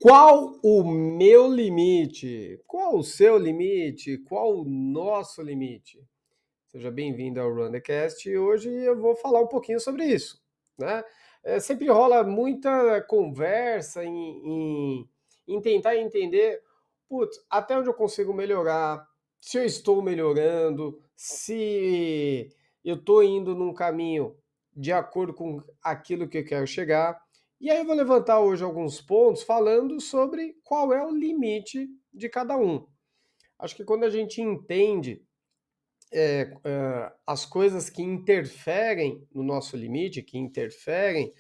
Qual o meu limite? Qual o seu limite? Qual o nosso limite? Seja bem-vindo ao RunnerCast e hoje eu vou falar um pouquinho sobre isso, né? Sempre rola muita conversa em tentar entender, putz, até onde eu consigo melhorar, se eu estou melhorando, se eu estou indo num caminho de acordo com aquilo que eu quero chegar. E aí eu vou levantar hoje alguns pontos falando sobre qual é o limite de cada um. Acho que quando a gente entende as coisas que interferem no nosso limite, que interferem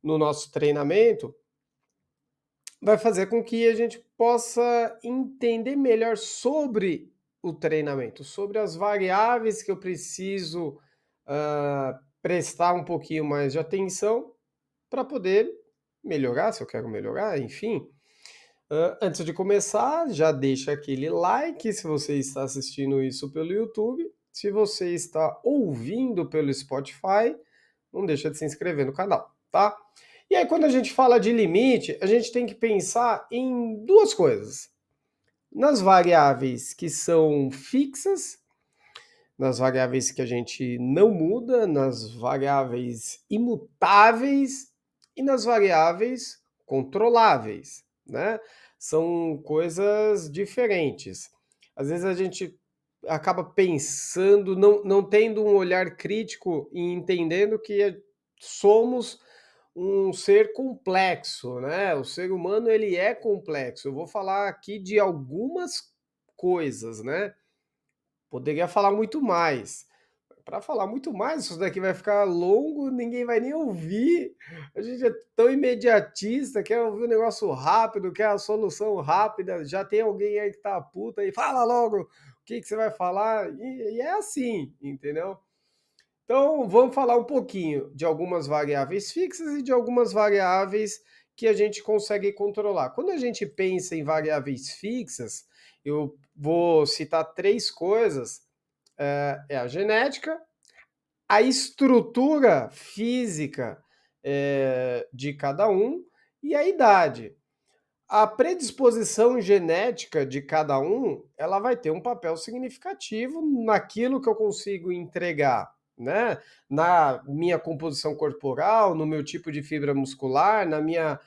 no nosso treinamento, vai fazer com que a gente possa entender melhor sobre o treinamento, sobre as variáveis que eu preciso prestar um pouquinho mais de atenção para poder melhorar, se eu quero melhorar, enfim. Antes de começar, já deixa aquele like se você está assistindo isso pelo YouTube. Se você está ouvindo pelo Spotify, não deixa de se inscrever no canal, tá? E aí, quando a gente fala de limite, a gente tem que pensar em duas coisas. Nas variáveis que são fixas, nas variáveis que a gente não muda, nas variáveis imutáveis e nas variáveis controláveis, né? São coisas diferentes. Às vezes a gente acaba pensando, não tendo um olhar crítico e entendendo que somos um ser complexo, né? O ser humano ele é complexo. Eu vou falar aqui de algumas coisas, né? Poderia falar muito mais. Para falar muito mais, isso daqui vai ficar longo, ninguém vai nem ouvir. A gente é tão imediatista, quer ouvir um negócio rápido, quer a solução rápida. Já tem alguém aí que tá puta e fala logo o que você vai falar. E é assim, entendeu? Então, vamos falar um pouquinho de algumas variáveis fixas e de algumas variáveis que a gente consegue controlar. Quando a gente pensa em variáveis fixas, eu vou citar três coisas: é a genética, a estrutura física de cada um e a idade. A predisposição genética de cada um, ela vai ter um papel significativo naquilo que eu consigo entregar, né? Na minha composição corporal, no meu tipo de fibra muscular, na minha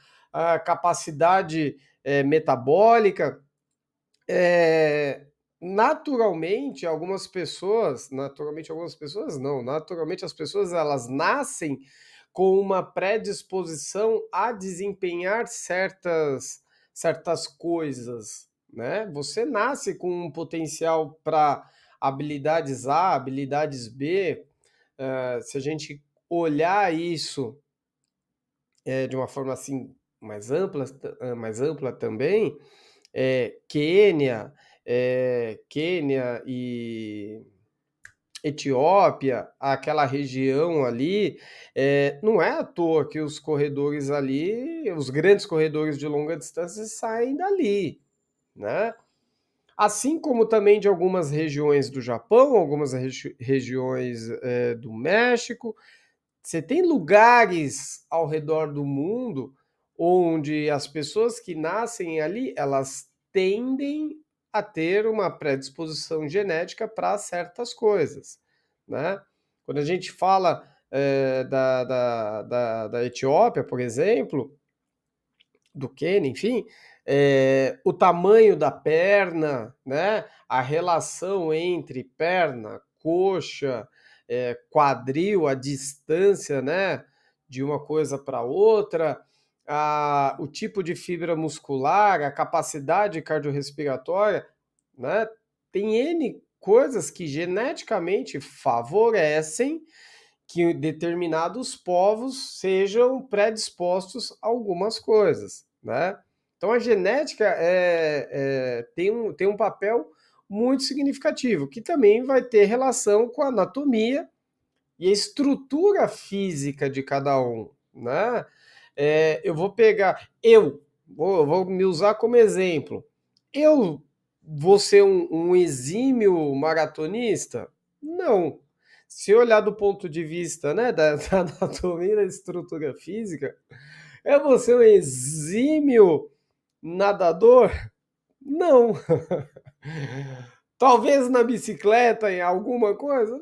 capacidade metabólica. É, naturalmente as pessoas elas nascem com uma predisposição a desempenhar certas coisas, né? Você nasce com um potencial para habilidades A, habilidades B. Se a gente olhar isso de uma forma assim mais ampla também, Quênia e Etiópia, aquela região ali, não é à toa que os corredores ali, os grandes corredores de longa distância saem dali, né? Assim como também de algumas regiões do Japão, algumas regiões do México. Você tem lugares ao redor do mundo onde as pessoas que nascem ali, elas tendem a ter uma predisposição genética para certas coisas, né? Quando a gente fala da Etiópia, por exemplo, do Quênia, enfim, o tamanho da perna, né? A relação entre perna, coxa, quadril, a distância, né? De uma coisa para outra, o tipo de fibra muscular, a capacidade cardiorrespiratória, né? Tem N coisas que geneticamente favorecem que determinados povos sejam predispostos a algumas coisas, né? Então a genética tem um papel muito significativo, que também vai ter relação com a anatomia e a estrutura física de cada um, né? Eu vou pegar, vou me usar como exemplo. Eu vou ser um exímio maratonista? Não. Se olhar do ponto de vista, né, da anatomia e da estrutura física, eu vou ser um exímio Nadador? Não. Talvez na bicicleta, em alguma coisa?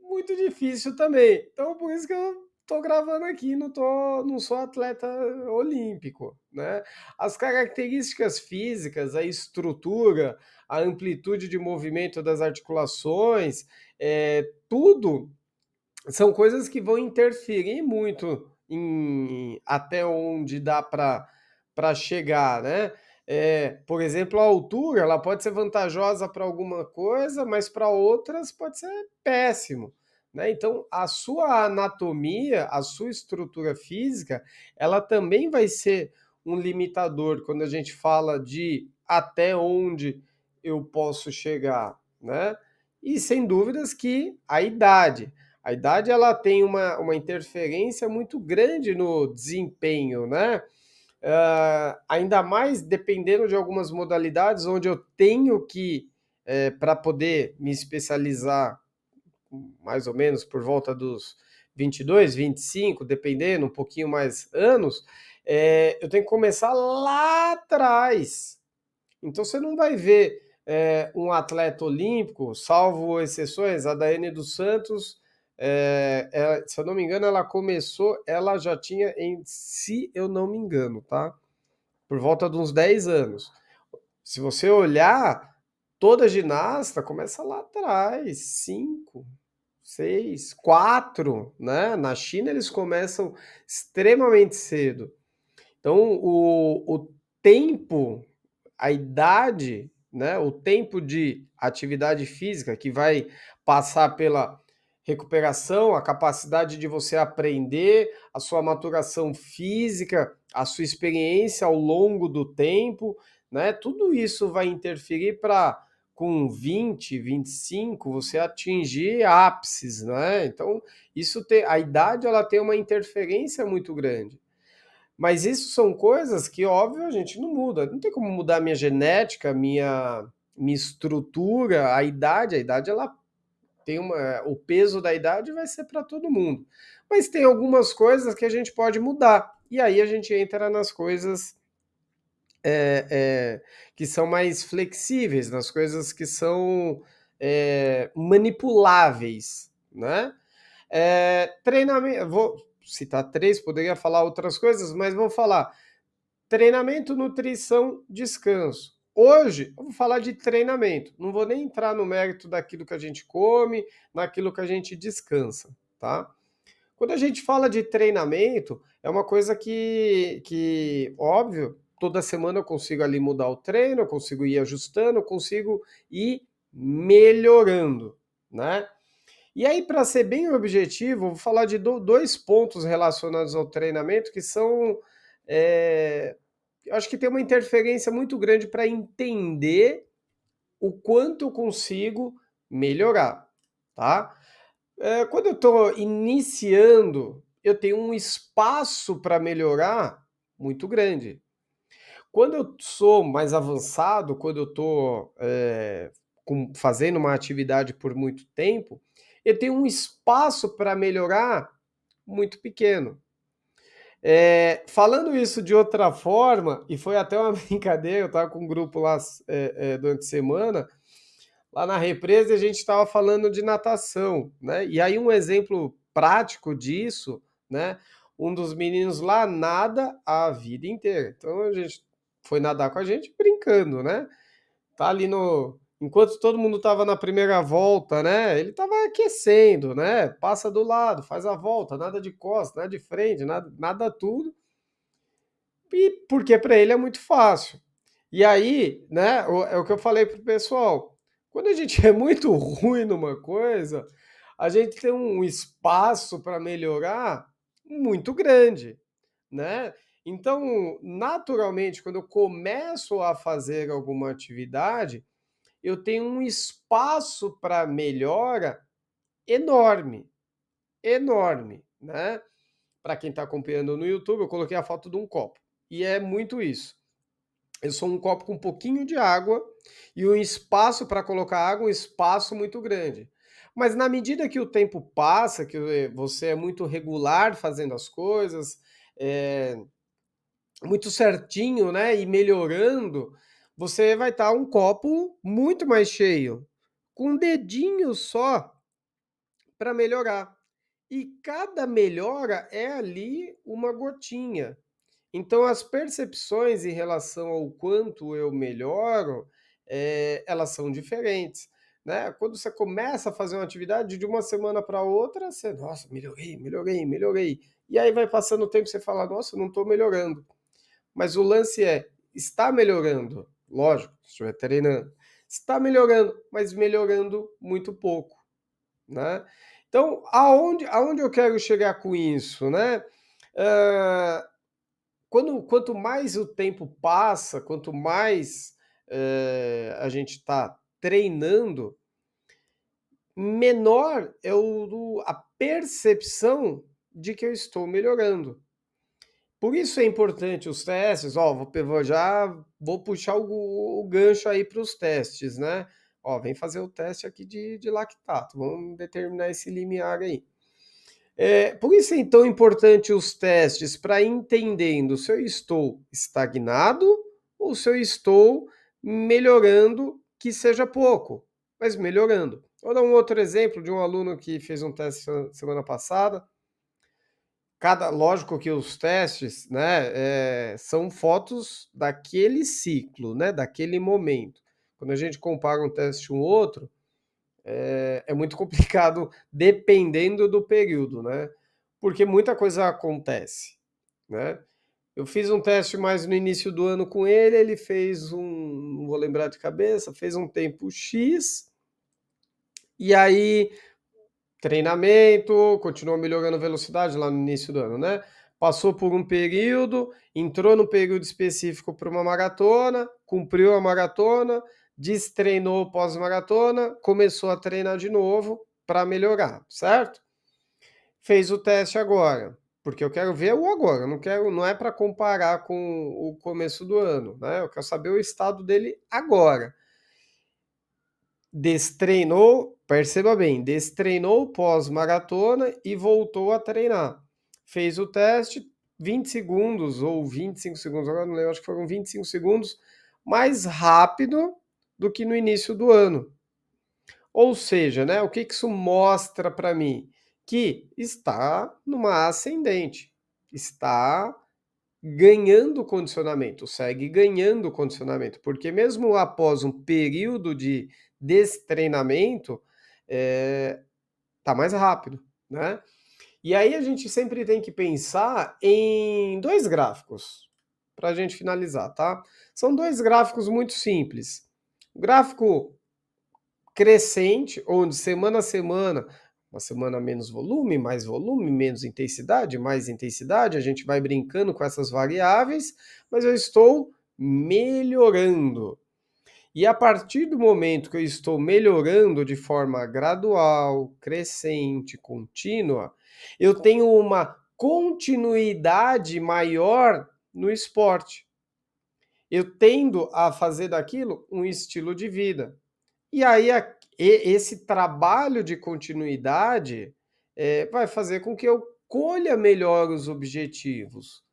Muito difícil também. Então, por isso que eu tô gravando aqui, não sou atleta olímpico, né? As características físicas, a estrutura, a amplitude de movimento das articulações, tudo são coisas que vão interferir muito em até onde dá para chegar, né? Por exemplo, a altura, ela pode ser vantajosa para alguma coisa, mas para outras pode ser péssimo, né? Então, a sua anatomia, a sua estrutura física, ela também vai ser um limitador quando a gente fala de até onde eu posso chegar, né? E sem dúvidas que a idade ela tem uma interferência muito grande no desempenho, né? Ainda mais dependendo de algumas modalidades onde eu tenho que, para poder me especializar mais ou menos por volta dos 22, 25, dependendo, um pouquinho mais anos, eu tenho que começar lá atrás. Então você não vai ver um atleta olímpico, salvo exceções, a Daiane dos Santos, se eu não me engano, ela começou, ela já tinha se eu não me engano, tá? Por volta de uns 10 anos. Se você olhar, toda ginasta começa lá atrás, 5, 6, 4, né? Na China eles começam extremamente cedo. Então o tempo, a idade, né, o tempo de atividade física que vai passar pela recuperação, a capacidade de você aprender, a sua maturação física, a sua experiência ao longo do tempo, né? Tudo isso vai interferir para com 20, 25 você atingir ápices, né? Então, isso tem a idade ela tem uma interferência muito grande. Mas isso são coisas que, óbvio, a gente não muda. Não tem como mudar minha genética, minha estrutura, a idade ela tem o peso da idade vai ser para todo mundo. Mas tem algumas coisas que a gente pode mudar. E aí a gente entra nas coisas que são mais flexíveis, nas coisas que são manipuláveis, né? Treinamento, vou citar três, poderia falar outras coisas, mas vou falar treinamento, nutrição, descanso. Hoje eu vou falar de treinamento. Não vou nem entrar no mérito daquilo que a gente come, naquilo que a gente descansa, tá? Quando a gente fala de treinamento, é uma coisa que óbvio, toda semana eu consigo ali mudar o treino, eu consigo ir ajustando, eu consigo ir melhorando, né? E aí, para ser bem objetivo, vou falar de dois pontos relacionados ao treinamento que são eu acho que tem uma interferência muito grande para entender o quanto eu consigo melhorar, tá? Quando eu estou iniciando, eu tenho um espaço para melhorar muito grande. Quando eu sou mais avançado, quando eu estou fazendo uma atividade por muito tempo, eu tenho um espaço para melhorar muito pequeno. Falando isso de outra forma, e foi até uma brincadeira, eu estava com um grupo lá durante a semana, lá na represa, e a gente estava falando de natação, né? E aí um exemplo prático disso, né? Um dos meninos lá nada a vida inteira. Então a gente foi nadar com a gente brincando, né? Tá ali no. Enquanto todo mundo estava na primeira volta, né? Ele estava aquecendo, né? Passa do lado, faz a volta, nada de costas, nada de frente, nada tudo. E porque para ele é muito fácil. E aí, né, é o que eu falei pro pessoal. Quando a gente é muito ruim numa coisa, a gente tem um espaço para melhorar muito grande, né? Então, naturalmente, quando eu começo a fazer alguma atividade, eu tenho um espaço para melhora enorme, enorme, né? Para quem está acompanhando no YouTube, eu coloquei a foto de um copo. E é muito isso. Eu sou um copo com um pouquinho de água e um espaço para colocar água, um espaço muito grande. Mas na medida que o tempo passa, que você é muito regular fazendo as coisas, é, muito certinho, né, e melhorando, você vai estar um copo muito mais cheio, com um dedinho só para melhorar. E cada melhora é ali uma gotinha. Então as percepções em relação ao quanto eu melhoro, elas são diferentes, né. Quando você começa a fazer uma atividade, de uma semana para outra, você: "Nossa, melhorei, melhorei, melhorei". E aí vai passando o tempo e você fala: "Nossa, não estou melhorando". Mas o lance é, está melhorando, lógico, se estiver treinando. Está melhorando, mas melhorando muito pouco, né. Então aonde eu quero chegar com isso, né, hã quanto mais o tempo passa, quanto mais, a gente está treinando, menor é a percepção de que eu estou melhorando. Por isso é importante os testes, ó, vou puxar o gancho aí para os testes, né. Ó, vem fazer o teste aqui de lactato, vamos determinar esse limiar aí. Por isso é tão importante os testes para ir entendendo se eu estou estagnado ou se eu estou melhorando, que seja pouco, mas melhorando. Vou dar um outro exemplo de um aluno que fez um teste semana passada. Lógico que os testes, né, são fotos daquele ciclo, né, daquele momento. Quando a gente compara um teste um outro, é muito complicado dependendo do período, né? Porque muita coisa acontece, né? Eu fiz um teste mais no início do ano com ele, ele fez não vou lembrar de cabeça, fez um tempo X, e aí treinamento, continuou melhorando a velocidade lá no início do ano, né? Passou por um período, entrou no período específico para uma maratona, cumpriu a maratona, destreinou pós-maratona, começou a treinar de novo para melhorar, certo? Fez o teste agora, porque eu quero ver o agora, não é para comparar com o começo do ano, né? Eu quero saber o estado dele agora. Destreinou, perceba bem, destreinou pós-maratona e voltou a treinar. Fez o teste, 20 segundos ou 25 segundos, agora não lembro, acho que foram 25 segundos, mais rápido do que no início do ano. Ou seja, né, o que isso mostra para mim? Que está numa ascendente, está ganhando condicionamento, segue ganhando condicionamento, porque mesmo após um período de destreinamento, tá mais rápido, né. E aí a gente sempre tem que pensar em 2 gráficos, para a gente finalizar, tá. São 2 gráficos muito simples. O gráfico crescente, onde semana a semana, uma semana volume, menos intensidade, mais intensidade, a gente vai brincando com essas variáveis, mas eu estou melhorando. E a partir do momento que eu estou melhorando de forma gradual, crescente, contínua, eu tenho uma continuidade maior no esporte. Eu tendo a fazer daquilo um estilo de vida. E aí esse trabalho de continuidade, vai fazer com que eu colha melhor os objetivos,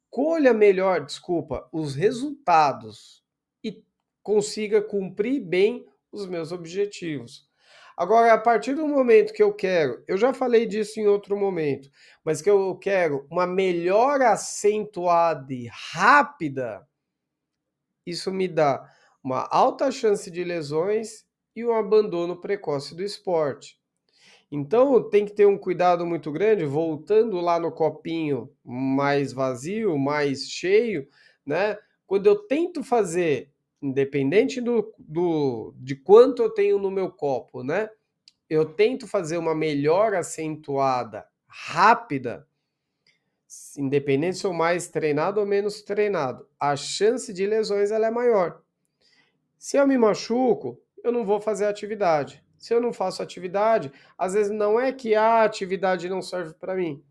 colha melhor, desculpa, os resultados e consiga cumprir bem os meus objetivos. Agora, a partir do momento que eu já falei disso em outro momento, mas que eu quero uma melhora acentuada e rápida, isso me dá uma alta chance de lesões e um abandono precoce do esporte. Então tem que ter um cuidado muito grande, voltando lá no copinho mais vazio, mais cheio, né? Quando eu tento fazer, independente de quanto eu tenho no meu copo, né? Eu tento fazer uma melhora acentuada, rápida, independente se eu mais treinado ou menos treinado, a chance de lesões ela é maior. Se eu me machuco, eu não vou fazer atividade. Se eu não faço atividade, às vezes não é que a atividade não serve para mim.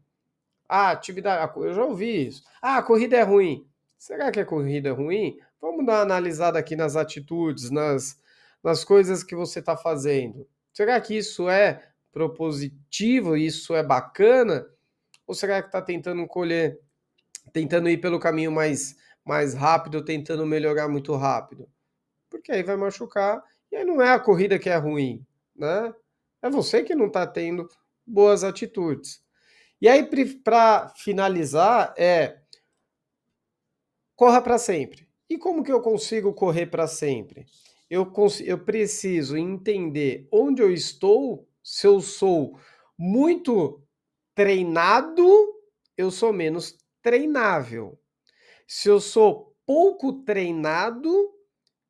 Eu já ouvi isso. A corrida é ruim. Será que a corrida é ruim? Vamos dar uma analisada aqui nas atitudes, nas coisas que você está fazendo. Será que isso é propositivo, isso é bacana? Ou será que está tentando colher tentando ir pelo caminho mais rápido, tentando melhorar muito rápido? Porque aí vai machucar, e aí não é a corrida que é ruim, né? É você que não está tendo boas atitudes. E aí, para finalizar, corra para sempre. E como que eu consigo correr para sempre? Eu preciso entender onde eu estou, se eu sou muito treinado, eu sou menos treinável. Se eu sou pouco treinado,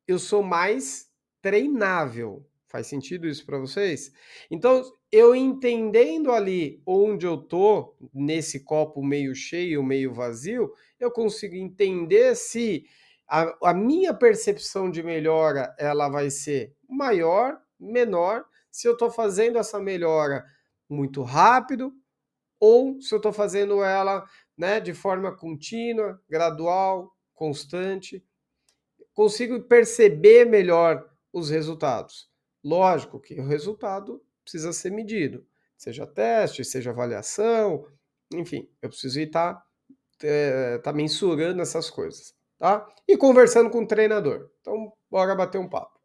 eu sou mais treinável. Faz sentido isso para vocês? Então, eu entendendo ali onde eu tô, nesse copo meio cheio, meio vazio, eu consigo entender se a minha percepção de melhora ela vai ser maior, menor, se eu estou fazendo essa melhora muito rápido ou se eu estou fazendo ela, né, de forma contínua, gradual, constante, consigo perceber melhor os resultados. Lógico que o resultado precisa ser medido, seja teste, seja avaliação, enfim, eu preciso estar tá mensurando essas coisas, tá? E conversando com o treinador. Então, bora bater um papo.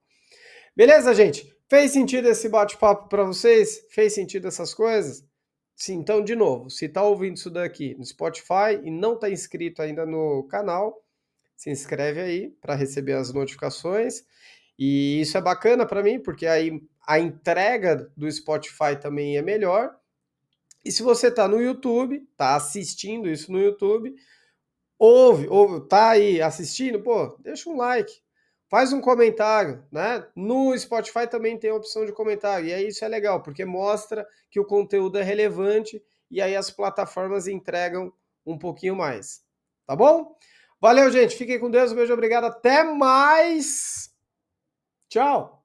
Beleza, gente? Fez sentido esse bate-papo para vocês? Fez sentido essas coisas? Sim, então, de novo, se está ouvindo isso daqui no Spotify e não está inscrito ainda no canal, se inscreve aí para receber as notificações. E isso é bacana para mim, porque aí a entrega do Spotify também é melhor. E se você está no YouTube, está assistindo isso no YouTube, tá aí assistindo, pô, deixa um like, faz um comentário, né? No Spotify também tem a opção de comentário, e aí isso é legal, porque mostra que o conteúdo é relevante e aí as plataformas entregam um pouquinho mais. Tá bom? Valeu, gente. Fiquem com Deus. Um beijo, obrigado. Até mais. Tchau.